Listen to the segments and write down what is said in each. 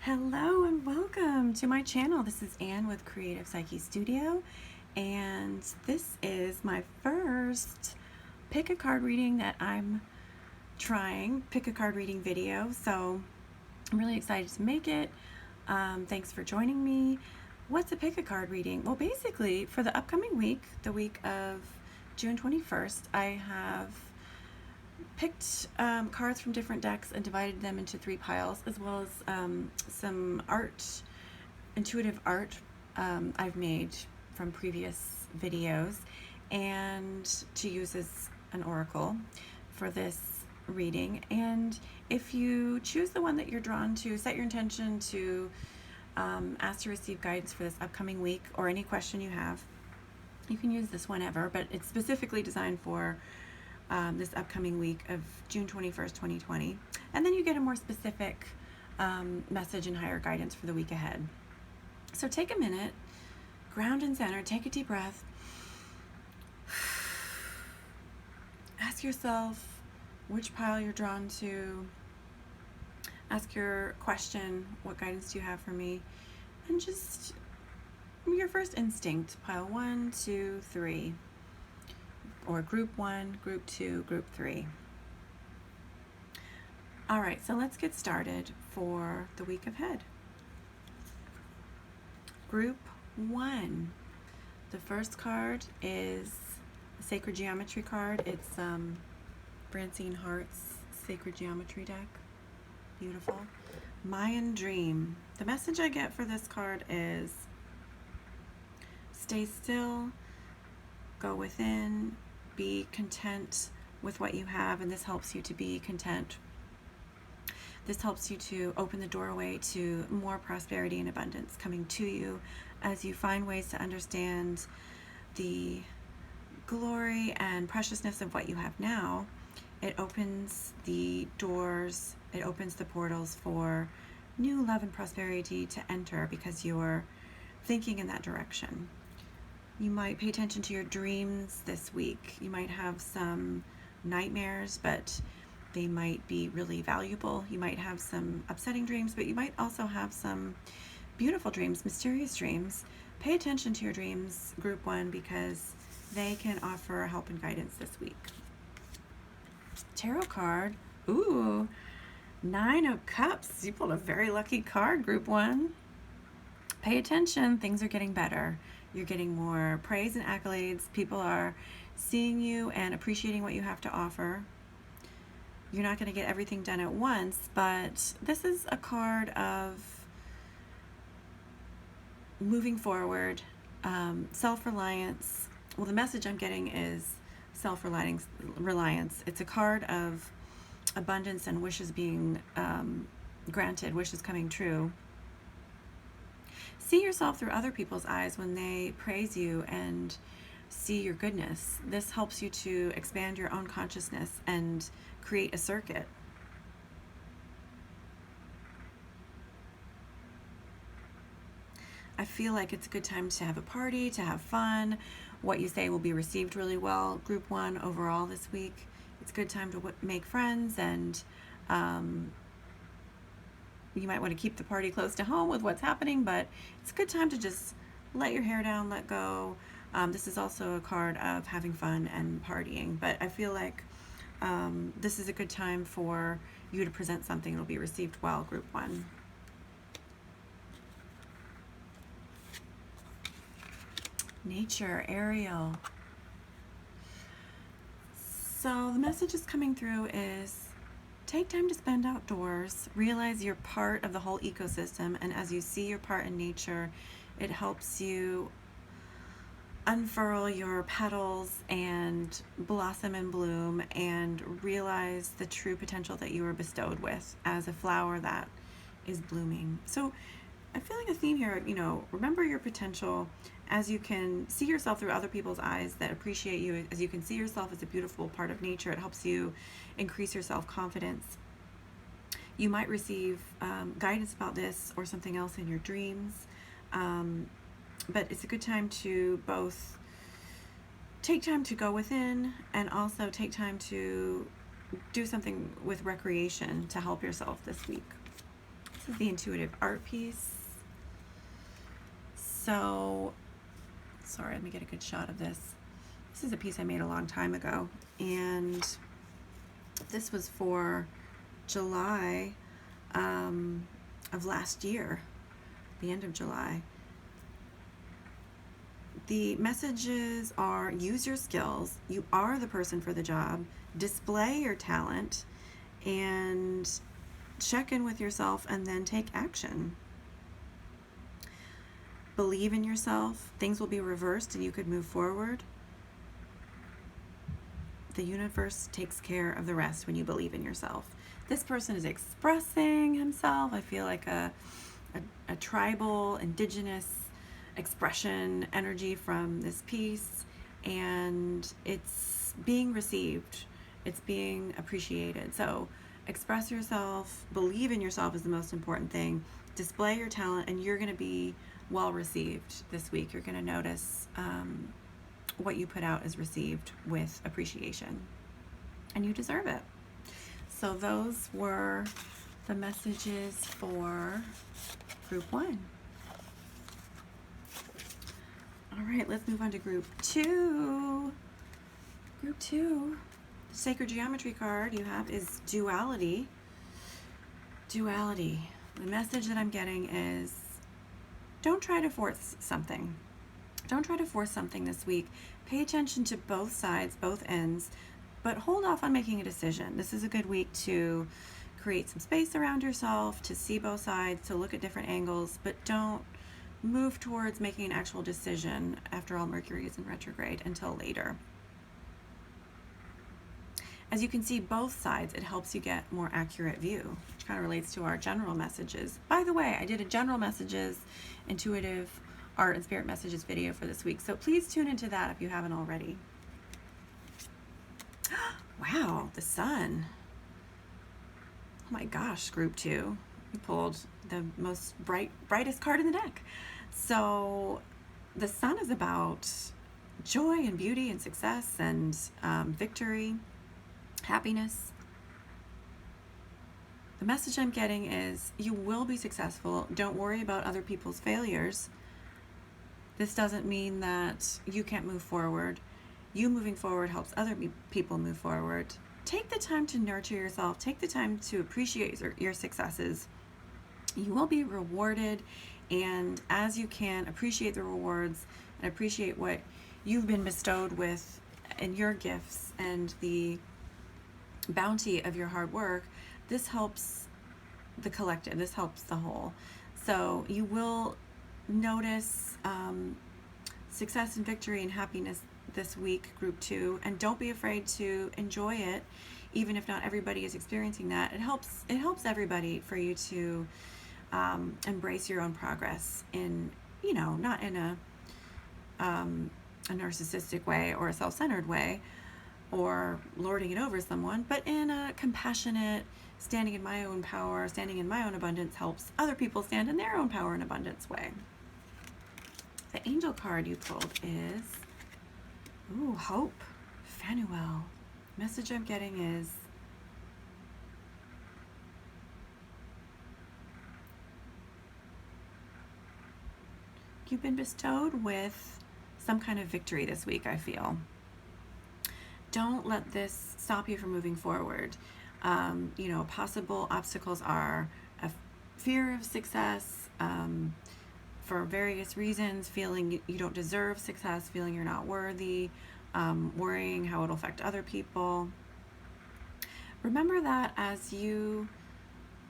Hello and welcome to my channel. This is Anne with Creative Psyche Studio, and this is my first pick a card reading that I'm trying, pick a card reading video. So I'm really excited to make it. Thanks for joining me. What's a pick a card reading? Well, basically for the upcoming week, the week of June 21st, I have picked cards from different decks and divided them into 3 piles, as well as some intuitive art I've made from previous videos, and to use as an oracle for this reading. And if you choose the one that you're drawn to, set your intention to ask to receive guidance for this upcoming week, or any question you have. You can use this whenever, but it's specifically designed for this upcoming week of June 21st, 2020. And then you get a more specific message and higher guidance for the week ahead. So take a minute, ground and center, take a deep breath. Ask yourself which pile you're drawn to. Ask your question, what guidance do you have for me? And just your first instinct, pile 1, 2, 3. Or group 1, group 2, group 3. All right, so let's get started for the week ahead. Group 1. The first card is a Sacred Geometry card. It's Francine Hart's Sacred Geometry deck. Beautiful. Mayan Dream. The message I get for this card is stay still, go within, be content with what you have, and this helps you to be content. This helps you to open the doorway to more prosperity and abundance coming to you as you find ways to understand the glory and preciousness of what you have now. It opens the doors, it opens the portals for new love and prosperity to enter because you're thinking in that direction. You might pay attention to your dreams this week. You might have some nightmares, but they might be really valuable. You might have some upsetting dreams, but you might also have some beautiful dreams, mysterious dreams. Pay attention to your dreams, group 1, because they can offer help and guidance this week. Tarot card. Ooh, 9 of Cups. You pulled a very lucky card, group 1. Pay attention. Things are getting better. You're getting more praise and accolades. People are seeing you and appreciating what you have to offer. You're not going to get everything done at once, but this is a card of moving forward, self-reliance. Well, the message I'm getting is self-reliance. It's a card of abundance and wishes being granted, wishes coming true. See yourself through other people's eyes when they praise you and see your goodness. This helps you to expand your own consciousness and create a circuit. I feel like it's a good time to have a party, to have fun. What you say will be received really well. Group 1 overall this week. It's a good time to make friends, and you might want to keep the party close to home with what's happening, but it's a good time to just let your hair down, let go. This is also a card of having fun and partying, but I feel like this is a good time for you to present something that will be received well, group 1. Nature, Ariel. So the message is coming through is take time to spend outdoors, realize you're part of the whole ecosystem, and as you see your part in nature, it helps you unfurl your petals and blossom and bloom and realize the true potential that you were bestowed with as a flower that is blooming. So I'm feeling a theme here, remember your potential as you can see yourself through other people's eyes that appreciate you, as you can see yourself as a beautiful part of nature. It helps you increase your self-confidence. You might receive guidance about this or something else in your dreams, but it's a good time to both take time to go within and also take time to do something with recreation to help yourself this week. This is the intuitive art piece. So, sorry, let me get a good shot of this. This is a piece I made a long time ago, and this was for July of last year, the end of July. The messages are: use your skills, you are the person for the job, display your talent, and check in with yourself and then take action. Believe in yourself, things will be reversed and you could move forward. The universe takes care of the rest when you believe in yourself. This person is expressing himself. I feel like a tribal, indigenous expression energy from this piece, and it's being received. It's being appreciated. So express yourself, believe in yourself is the most important thing. Display your talent, and you're going to be well received this week. You're going to notice what you put out is received with appreciation, and you deserve it. So those were the messages for group 1. All right, let's move on to group 2. Group 2, the sacred geometry card you have is duality. Duality. The message that I'm getting is, don't try to force something. Don't try to force something this week. Pay attention to both sides, both ends, but hold off on making a decision. This is a good week to create some space around yourself, to see both sides, to look at different angles, but don't move towards making an actual decision. After all, Mercury is in retrograde until later. As you can see both sides, it helps you get more accurate view, which kind of relates to our general messages. By the way, I did a general messages, intuitive art and spirit messages video for this week, so please tune into that if you haven't already. Wow, the sun. Oh my gosh, group 2. We pulled the most brightest card in the deck. So the sun is about joy and beauty and success and victory, happiness. The message I'm getting is you will be successful. Don't worry about other people's failures. This doesn't mean that you can't move forward. You moving forward helps other people move forward. Take the time to nurture yourself. Take the time to appreciate your successes. You will be rewarded, and as you can appreciate the rewards and appreciate what you've been bestowed with and your gifts and the bounty of your hard work, this helps the collective, this helps the whole. So you will notice success and victory and happiness this week, group 2, and don't be afraid to enjoy it, even if not everybody is experiencing that. It helps everybody for you to embrace your own progress in, not in a narcissistic way or a self-centered way or lording it over someone, but in a compassionate, standing in my own power, standing in my own abundance helps other people stand in their own power and abundance way. The angel card you pulled is, hope, Phanuel. Message I'm getting is, you've been bestowed with some kind of victory this week, I feel. Don't let this stop you from moving forward. Possible obstacles are a fear of success, for various reasons, feeling you don't deserve success, feeling you're not worthy, worrying how it'll affect other people. Remember that as you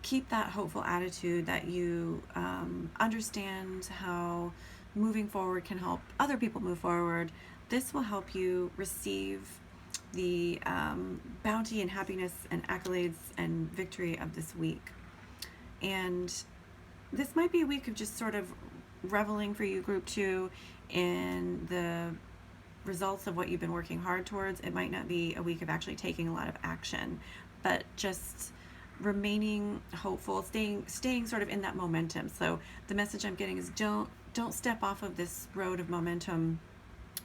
keep that hopeful attitude, that you understand how moving forward can help other people move forward. This will help you receive the bounty and happiness and accolades and victory of this week. And this might be a week of just sort of reveling for you, group 2, in the results of what you've been working hard towards. It might not be a week of actually taking a lot of action, but just remaining hopeful, staying sort of in that momentum. So the message I'm getting is don't step off of this road of momentum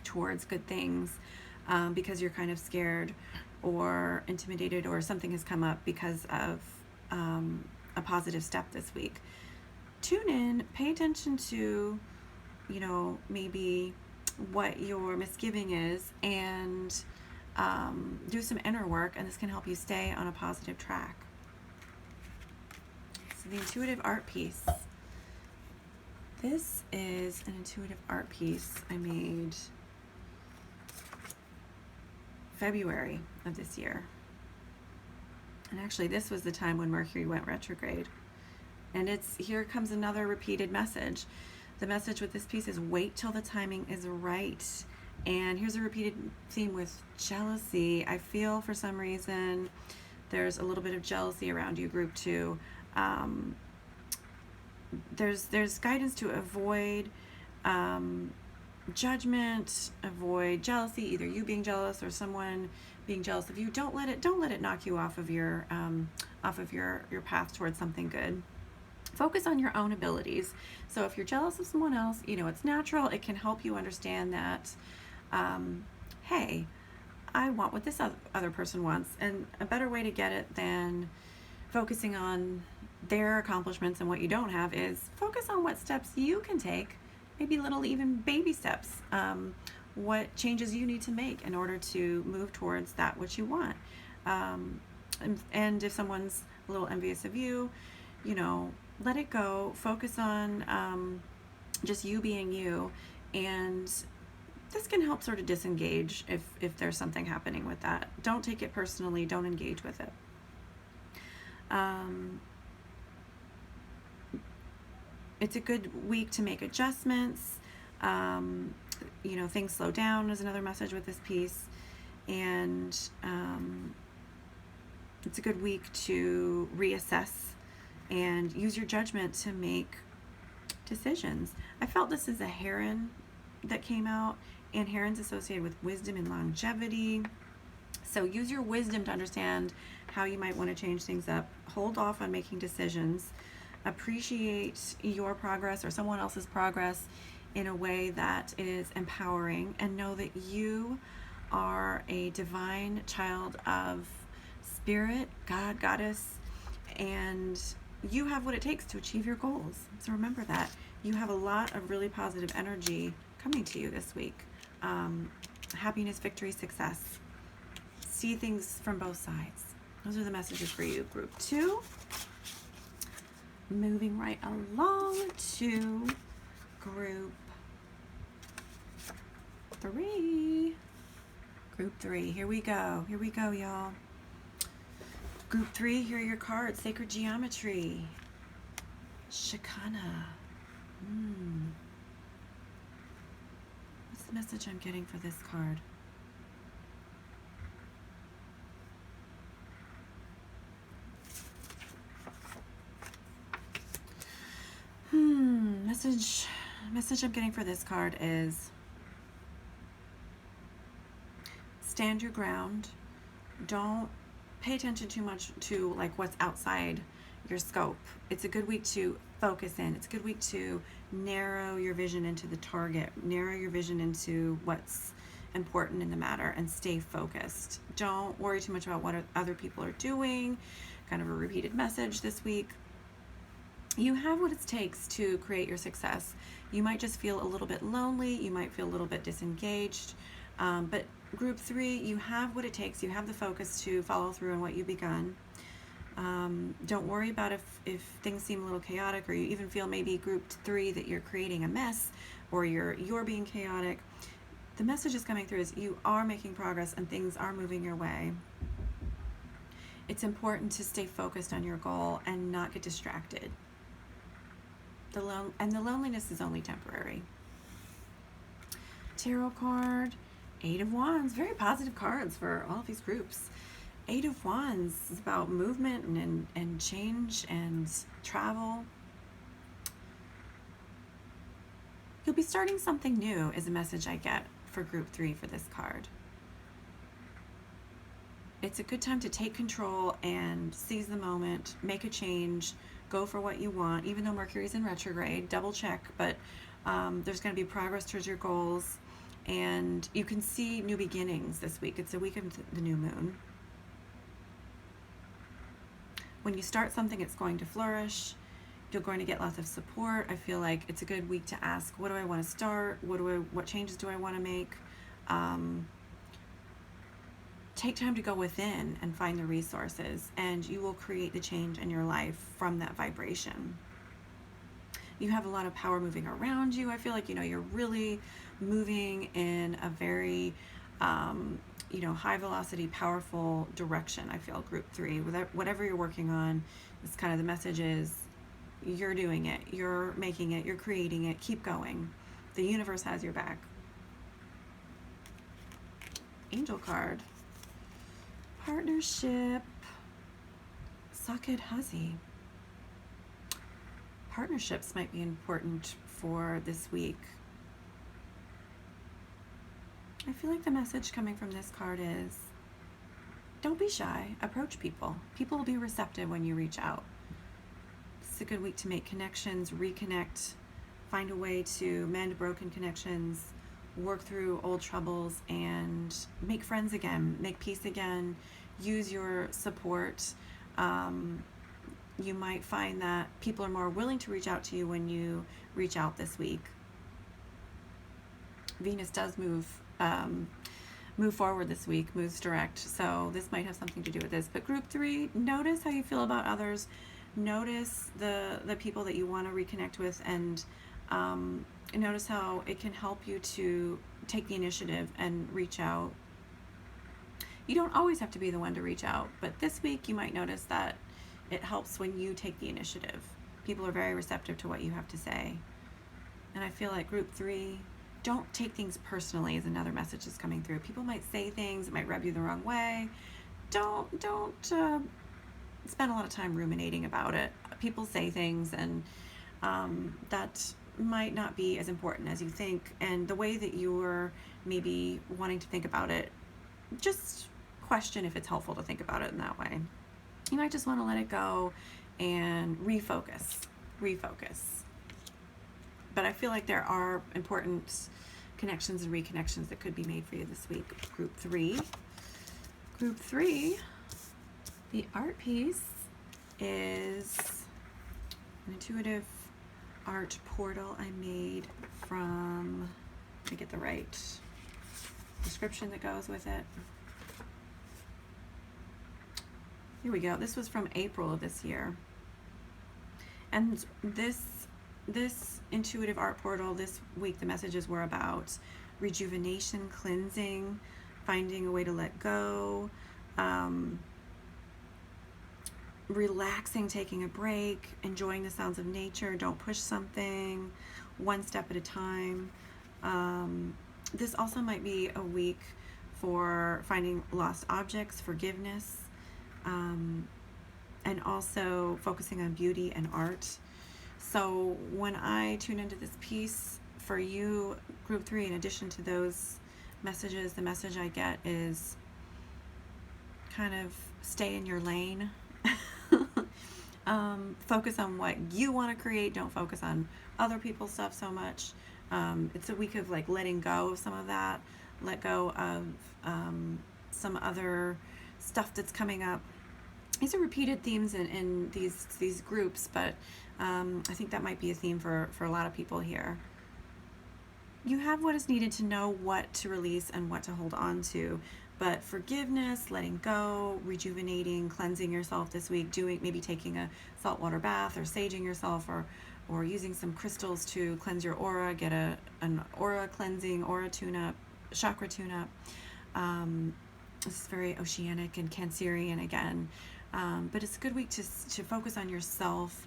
towards good things because you're kind of scared or intimidated or something has come up because of a positive step this week. Tune in, pay attention to, maybe what your misgiving is, and do some inner work, and this can help you stay on a positive track. So the intuitive art piece. This is an intuitive art piece I made February of this year. And actually this was the time when Mercury went retrograde. And here comes another repeated message. The message with this piece is wait till the timing is right. And here's a repeated theme with jealousy. I feel for some reason there's a little bit of jealousy around you, group 2. There's guidance to avoid judgment, avoid jealousy, either you being jealous or someone being jealous of you. Don't let it knock you off of your path towards something good. Focus on your own abilities. So if you're jealous of someone else, it's natural. It can help you understand that, hey, I want what this other person wants. And a better way to get it than focusing on their accomplishments and what you don't have is focus on what steps you can take, maybe little even baby steps, what changes you need to make in order to move towards that which you want. And if someone's a little envious of you, let it go. Focus on just you being you, and this can help sort of disengage if there's something happening with that. Don't take it personally. Don't engage with it. It's a good week to make adjustments. Things slow down is another message with this piece. And it's a good week to reassess and use your judgment to make decisions. I felt this is a heron that came out, and heron's associated with wisdom and longevity. So use your wisdom to understand how you might want to change things up. Hold off on making decisions. Appreciate your progress or someone else's progress in a way that is empowering, and know that you are a divine child of spirit, God, goddess, and you have what it takes to achieve your goals. So remember that. You have a lot of really positive energy coming to you this week. Happiness, victory, success. See things from both sides. Those are the messages for you, group 2. Moving right along to group 3. Group 3, here we go, y'all. Group 3, here are your cards. Sacred Geometry. Shikana. What's the message I'm getting for this card? Message I'm getting for this card is stand your ground. Don't pay attention too much to what's outside your scope. It's a good week to focus in. It's a good week to narrow your vision into the target, narrow your vision into what's important in the matter, and stay focused. Don't worry too much about what other people are doing. Kind of a repeated message this week. You have what it takes to create your success. You might just feel a little bit lonely. You might feel a little bit disengaged. But group 3, you have what it takes. You have the focus to follow through on what you've begun. Don't worry about if things seem a little chaotic, or you even feel maybe group 3 that you're creating a mess, or you're being chaotic. The message is coming through is you are making progress and things are moving your way. It's important to stay focused on your goal and not get distracted. The loneliness is only temporary. Tarot card, 8 of Wands. Very positive cards for all of these groups. 8 of Wands is about movement and change and travel. You'll be starting something new is a message I get for group 3 for this card. It's a good time to take control and seize the moment, make a change, go for what you want. Even though Mercury's in retrograde, double check, but there's going to be progress towards your goals, and you can see new beginnings this week. It's a week of the new moon. when you start something, it's going to flourish. You're going to get lots of support. I feel like it's a good week to ask, what do I want to start? What changes do I want to make? Take time to go within and find the resources, and you will create the change in your life from that vibration. You have a lot of power moving around you. I feel like, you're really moving in a very, high velocity, powerful direction. I feel group 3, whatever you're working on, it's kind of the message is, you're doing it, you're making it, you're creating it, keep going. The universe has your back. Angel card. Partnership. Socket Huzzy. Partnerships might be important for this week. I feel like the message coming from this card is, don't be shy, approach people. People will be receptive when you reach out. It's a good week to make connections, reconnect, find a way to mend broken connections, work through old troubles, and make friends again, make peace again, use your support. You might find that people are more willing to reach out to you when you reach out this week. Venus does move forward this week, moves direct, so this might have something to do with this. But group 3, notice how you feel about others. Notice the people that you want to reconnect with, and notice how it can help you to take the initiative and reach out. You don't always have to be the one to reach out, but this week you might notice that it helps when you take the initiative. People are very receptive to what you have to say. And I feel like group 3, don't take things personally, is another message that's coming through. People might say things that might rub you the wrong way. Don't spend a lot of time ruminating about it. People say things, and that might not be as important as you think. And the way that you're maybe wanting to think about it, just question if it's helpful to think about it in that way. You might just want to let it go and refocus. But I feel like there are important connections and reconnections that could be made for you this week. Group 3, the art piece is an intuitive art portal I made from, let me get the right description that goes with it. Here we go. This was from April of this year. And this intuitive art portal this week, the messages were about rejuvenation, cleansing, finding a way to let go, relaxing, taking a break, enjoying the sounds of nature, don't push something, one step at a time. This also might be a week for finding lost objects, forgiveness, and also focusing on beauty and art. So when I tune into this piece for you, group 3, in addition to those messages, the message I get is kind of stay in your lane. Focus on what you want to create. Don't focus on other people's stuff so much. It's a week of like letting go of some of that, let go of some other stuff that's coming up. These are repeated themes in these groups, but I think that might be a theme for a lot of people here. You have what is needed to know what to release and what to hold on to. But forgiveness, letting go, rejuvenating, cleansing yourself this week, maybe taking a saltwater bath or saging yourself, or using some crystals to cleanse your aura, get an aura cleansing, aura tune-up, chakra tune-up. This is very oceanic and Cancerian again. But it's a good week to focus on yourself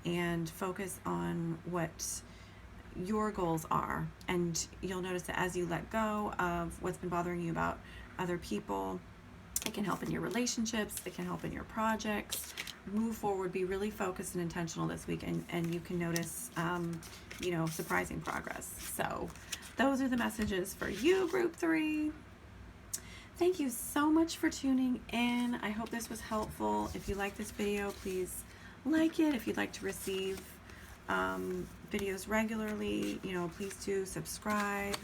and focus on what your goals are. And you'll notice that as you let go of what's been bothering you about other people, it can help in your relationships, it can help in your projects. Move forward, be really focused and intentional this week, and you can notice surprising progress. So those are the messages for you, group 3. Thank you so much for tuning in. I hope this was helpful. If you like this video, please like it. If you'd like to receive videos regularly, please do subscribe.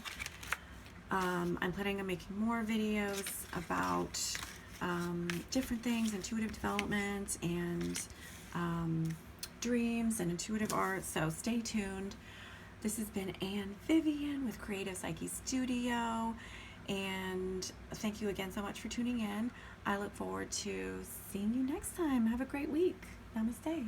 I'm planning on making more videos about different things, intuitive development and dreams and intuitive art. So stay tuned. This has been Anne Vivian with Creative Psyche Studio, and thank you again so much for tuning in. I look forward to seeing you next time. Have a great week. Namaste.